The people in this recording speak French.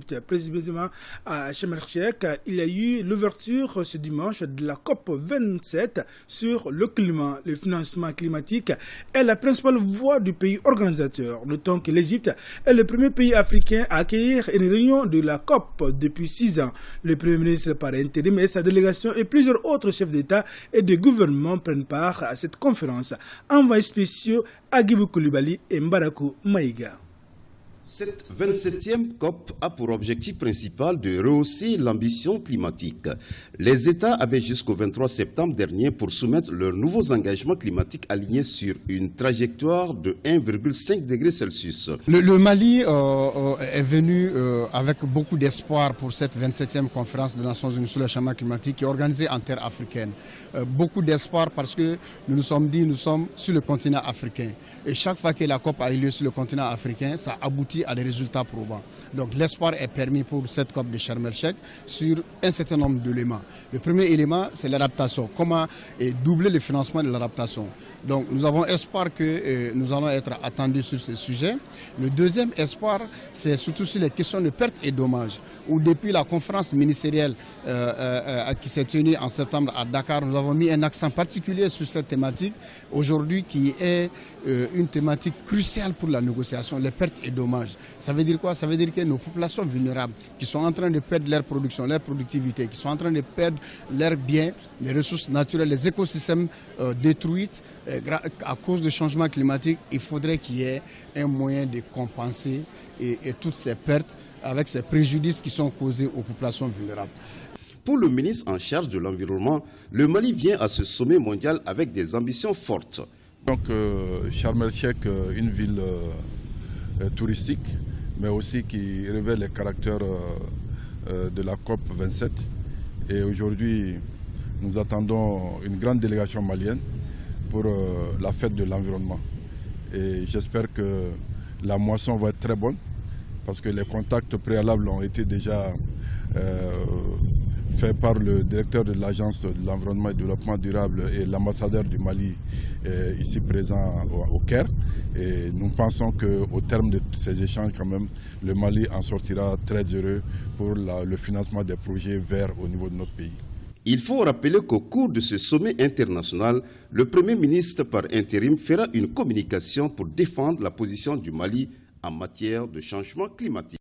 l'Égypte, précisément à Sharm el-Sheikh. Il y a eu l'ouverture ce dimanche de la COP 27 sur le climat. Le financement climatique est la principale voie du pays organisateur. Notons que l'Égypte est le premier pays africain à accueillir une réunion de la COP depuis 6 ans. Le Premier ministre par intérim et sa délégation et plusieurs autres chefs d'État et de gouvernement prennent part à cette conférence. Envoyés spéciaux Agibou Koulibaly et Mbarakou Maïga. Cette 27e COP a pour objectif principal de rehausser l'ambition climatique. Les États avaient jusqu'au 23 septembre dernier pour soumettre leurs nouveaux engagements climatiques alignés sur une trajectoire de 1,5 degré Celsius. Le Mali est venu avec beaucoup d'espoir pour cette 27e conférence des Nations Unies sur le changement climatique qui est organisée en terre africaine. Beaucoup d'espoir parce que nous nous sommes dit nous sommes sur le continent africain. Et chaque fois que la COP a eu lieu sur le continent africain, ça aboutit à des résultats probants. Donc l'espoir est permis pour cette COP de Sharm el-Sheikh sur un certain nombre d'éléments. Le premier élément, c'est l'adaptation. Comment doubler le financement de l'adaptation. Donc nous avons espoir que nous allons être attendus sur ce sujet. Le deuxième espoir, c'est surtout sur les questions de pertes et dommages. Où depuis la conférence ministérielle qui s'est tenue en septembre à Dakar, nous avons mis un accent particulier sur cette thématique aujourd'hui qui est une thématique cruciale pour la négociation, les pertes et dommages. Ça veut dire quoi? Ça veut dire que nos populations vulnérables qui sont en train de perdre leur production, leur productivité, qui sont en train de perdre leurs biens, les ressources naturelles, les écosystèmes détruits à cause du changement climatique, il faudrait qu'il y ait un moyen de compenser et toutes ces pertes avec ces préjudices qui sont causés aux populations vulnérables. Pour le ministre en charge de l'environnement, le Mali vient à ce sommet mondial avec des ambitions fortes. Donc Sharm el-Sheikh, une ville touristique, mais aussi qui révèle les caractères de la COP 27. Et aujourd'hui, nous attendons une grande délégation malienne pour la fête de l'environnement. Et j'espère que la moisson va être très bonne, parce que les contacts préalables ont été déjà faits par le directeur de l'Agence de l'environnement et du développement durable et l'ambassadeur du Mali ici présent au Caire. Et nous pensons qu'au terme de ces échanges, quand même, le Mali en sortira très heureux pour le financement des projets verts au niveau de notre pays. Il faut rappeler qu'au cours de ce sommet international, le Premier ministre par intérim fera une communication pour défendre la position du Mali en matière de changement climatique.